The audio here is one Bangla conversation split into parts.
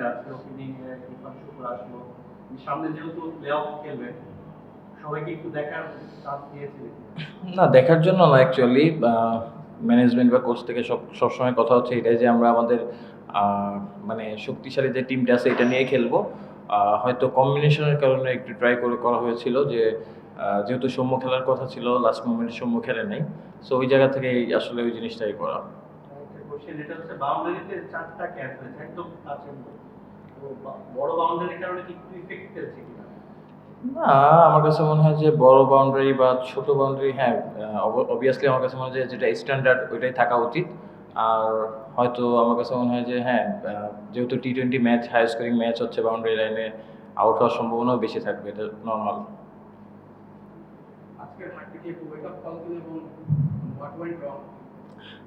টিমটা আছে ওখানে ইরফান শুকুর আসলো সামনে যেহেতু প্লে অফ খেলবেন সবাইকে একটু দেখার চান্স দিয়েছিলেন? না, দেখার জন্য না অ্যাকচুয়ালি ম্যানেজমেন্ট বা কোচ থেকে সবসময় কথা হচ্ছে এটাই যে আমরা আমাদের মানে শক্তিশালী যে টিমটা আছে এটা নিয়ে খেলবো। হয়তো কম্বিনেশনের কারণে একটু ট্রাই করে করা হয়েছিল যে যেহেতু সৌম্য খেলার কথা ছিল লাস্ট মোমেন্টে সৌম্য খেলে নাই, সো ওই জায়গা থেকে আসলে ওই জিনিসটাই করা। একটা কোশ্চেন এটা হচ্ছে বাউন্ডারিতে 4টা ক্যাচ হয়েছে একদম কাছের মধ্যে। তো বড় বাউন্ডারির কারণে কি একটু ইফেক্ট ফেলছে কিনা? না, আমার কাছে মনে হয় যে বড় বাউন্ডারি বা ছোট বাউন্ডারি, হ্যাঁ, অবভিয়াসলি আমার কাছে মনে হয় যে যেটা স্ট্যান্ডার্ড ওইটাই থাকা উচিত। আর হয়তো আমার কাছে মনে হয় যে হ্যাঁ, যেহেতু টি-20 ম্যাচ, হাই স্কোরিং ম্যাচ হচ্ছে, বাউন্ডারি লাইনে আউট হওয়ার সম্ভাবনাও বেশি থাকবে, এটা নর্মাল। আজকের হারটা কি একটু ওয়েক আপ কল দিল এবং হোয়াট ওয়েন্ট রং?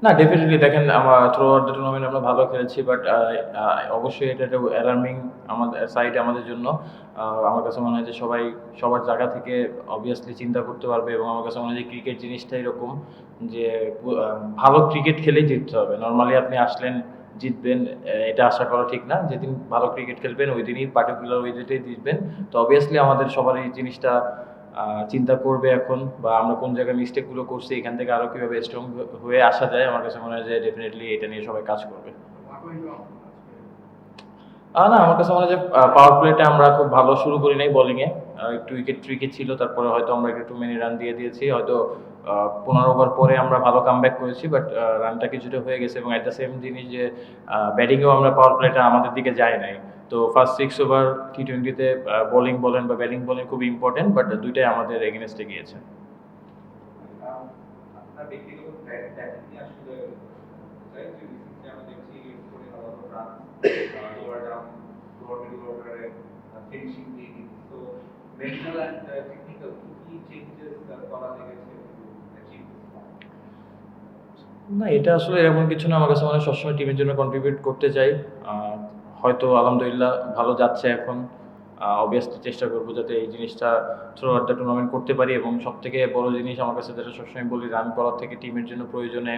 না, ডেফিনেটলি দেখেন আমরা থ্রু আউট দ্য টুর্নামেন্ট আমরা ভালো খেলেছি, বাট অবশ্যই এটা একটা অ্যালার্মিং আমাদের সাইড আমাদের জন্য। আমার কাছে মনে হয় যে সবাই সবার জায়গা থেকে অবভিয়াসলি চিন্তা করতে পারবে, এবং আমার কাছে মনে হয় যে ক্রিকেট জিনিসটা এরকম যে ভালো ক্রিকেট খেলেই জিততে হবে। নর্মালি আপনি আসলেন জিতবেন, এটা আশা করা ঠিক না। যেদিন ভালো ক্রিকেট খেলবেন ওই দিনই পার্টিকুলার ওই দিনটাই জিতবেন। তো অবভিয়াসলি আমাদের সবার এই জিনিসটা চিন্তা করবে এখন, বা আমরা কোন জায়গায় মিস্টেকগুলো করছি এখান থেকে আরও কীভাবে স্ট্রং হয়ে আসা যায়। আমার কাছে মনে হয় যে ডেফিনেটলি এটা নিয়ে সবাই কাজ করবে। না, আমার কাছে মনে হয় যে পাওয়ার প্লেটা আমরা খুব ভালো শুরু করি নাই বোলিংয়ে, একটু উইকেট ট্রিকি ছিল, তারপরে হয়তো আমরা একটু মেনি রান দিয়ে দিয়েছি, হয়তো 15 ওভার পরে আমরা ভালো কামব্যাক করেছি, বাট রানটা কিছুটা হয়ে গেছে। এবং অ্যাট দ্য সেম জিনিস যে ব্যাটিংয়েও আমরা পাওয়ার প্লেটা আমাদের দিকে যায় নাই। তো ফার্স্ট 6 ওভার টি-20তে বোলিং বলেন বা ব্যাটিং বলেন খুবই ইম্পর্টেন্ট, বাট দুইটাই আমাদের এগেনস্টে গিয়েছে। আপনার ব্যক্তিগত ব্যাটিং নিয়ে আসলে চাই যে রিসেন্টলি আমরা দেখছি করে আলাদা run lower down lower middle অর্ডারে ফিনিশিং দিয়ে দিচ্ছে। তো মেন্টাল অ্যান্ড টেকনিক্যাল কি চেঞ্জেস করা লেগেছে অ্যাচিভ? না, এটা আসলে এরকম কিছু না। আমার কাছে মনে হয় সবসময় টিমের জন্য কন্ট্রিবিউট করতে চাই। হয়তো আলহামদুলিল্লাহ ভালো যাচ্ছে এখন। অবভিয়াসলি চেষ্টা করবো যাতে এই জিনিসটা থ্রু আউট দ্য টুর্নামেন্ট করতে পারি। এবং সবথেকে বড় জিনিস আমার কাছে যেটা সবসময় বলি, রান করার থেকে টিমের জন্য প্রয়োজনে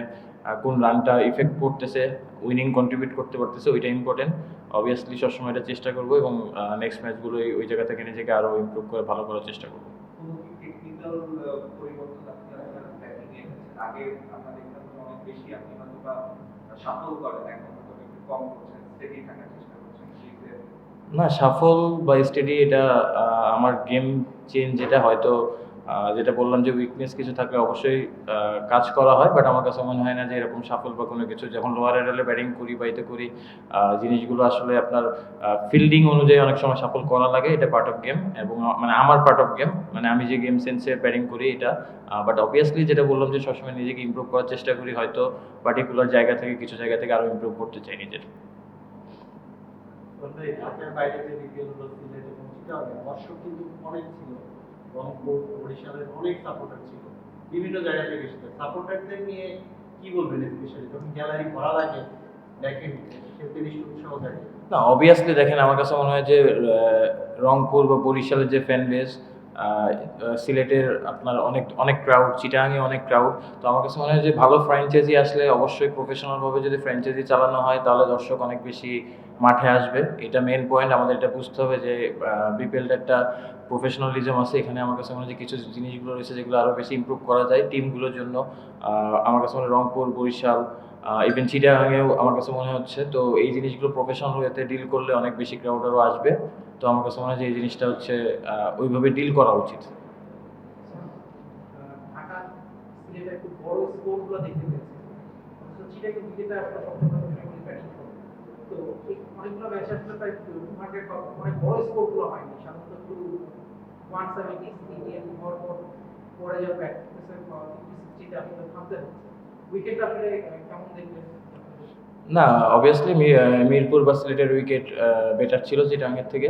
কোন রানটা ইফেক্ট করতেছে, উইনিং কন্ট্রিবিউট করতে পারতেছে, ওইটা ইম্পর্টেন্ট। অবভিয়াসলি সবসময় এটা চেষ্টা করবো, এবং নেক্সট ম্যাচগুলো ওই জায়গা থেকে নিজেকে আরও ইমপ্রুভ করে ভালো করার চেষ্টা করবো। কোনো কি টেকনিক্যাল পরিবর্তন আপনি আপনার ব্যাটিং এ এনেছেন? আগে আমরা দেখতাম যে অনেক বেশি আপনি হয়তো বা শাফল করেন, এখন হয়তো একটু কম করছেন, স্টেডি থাকার চেষ্টা করছেন সেক্ষেত্রে। না, সাফল বা স্টেডি এটা আমার গেম চেঞ্জ, যেটা হয়তো যেটা বললাম যে উইকনেস কিছু থাকলে অবশ্যই কাজ করা হয়, বাট আমার কাছে মনে হয় না যে এরকম সাফল বা কোনো কিছু। যখন লোয়ার অর্ডারে ব্যাটিং করি বা এতে করি, জিনিসগুলো আসলে আপনার ফিল্ডিং অনুযায়ী অনেক সময় সাফল করা লাগে, এটা পার্ট অফ গেম। এবং মানে আমার পার্ট অফ গেম, মানে আমি যে গেম সেন্সে ব্যাটিং করি এটা। বাট অবভিয়াসলি যেটা বললাম যে সবসময় নিজেকে ইমপ্রুভ করার চেষ্টা করি, হয়তো পার্টিকুলার জায়গা থেকে কিছু জায়গা থেকে আরও ইমপ্রুভ করতে চাই নিজের। ঢাকার বাইরে যে বিপিএল গুলো সিলেট এবং চিটাগাং দর্শক কিন্তু অনেক ছিল, রংপুর বরিশালের অনেক সাপোর্টার ছিল, বিভিন্ন জায়গা থেকে এসেছে। সাপোর্টারদের নিয়ে কি বলবেন, স্পেশালি যখন গ্যালারি ভরা লাগে দেখেন খেলতে নিশ্চয় উৎসাহ থাকে? না, অবভিয়াসলি দেখেন আমার কাছে মনে হয় যে রংপুর বা বরিশালের যে ফ্যান বেস, সিলেটের আপনার অনেক অনেক ক্রাউড, চিটাগাংয়ে অনেক ক্রাউড। তো আমার কাছে মনে হয় যে ভালো ফ্র্যাঞ্চাইজি আসলে অবশ্যই প্রফেশনালভাবে যদি ফ্র্যাঞ্চাইজি চালানো হয় তাহলে দর্শক অনেক বেশি মাঠে আসবে। এটা মেন পয়েন্ট, আমাদের এটা বুঝতে হবে যে বিপিএলটা একটা প্রফেশনালিজম আছে এখানে। আমার কাছে মনে হয় যে কিছু জিনিসগুলো রয়েছে যেগুলো আরও বেশি ইমপ্রুভ করা যায় টিমগুলোর জন্য। আমার কাছে মনে হয় রংপুর, বরিশাল, ইভেন চিটাগাংয়েও আমার কাছে মনে হচ্ছে। তো এই জিনিসগুলো প্রফেশনাল ওয়েতে ডিল করলে অনেক বেশি ক্রাউড আরও আসবে। তো আমার কাছে মনে হয় যে এই জিনিসটা হচ্ছে ওইভাবে ডিল করা উচিত। ঢাকা সিলেটে একটু বড় স্কোরগুলো দেখতে পেয়েছি, চিটাগাং দিকে একটা সবসময় ব্যাটিং করে। তো এই অনেকগুলো ম্যাচ আসলে প্রায় 200 বা অনেক বড় স্কোরগুলো হয়নি, সাধারণত একটু 170 ইন্ডিয়ান পরে যা প্র্যাকটিসের 60তে আসলে থামতে হচ্ছে। উইকেট আসলে কেমন দেখলেন? না, অবভিয়াসলি মিরপুর বা সিলেটের উইকেট বেটার ছিল চিটাগাংয়ের থেকে।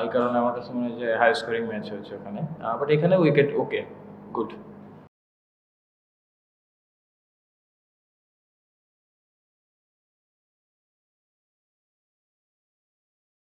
এই কারণে আমার কাছে মনে হয় যে হাই স্কোরিং ম্যাচ হয়েছে ওখানে। বাট এখানে উইকেট ওকে, গুড।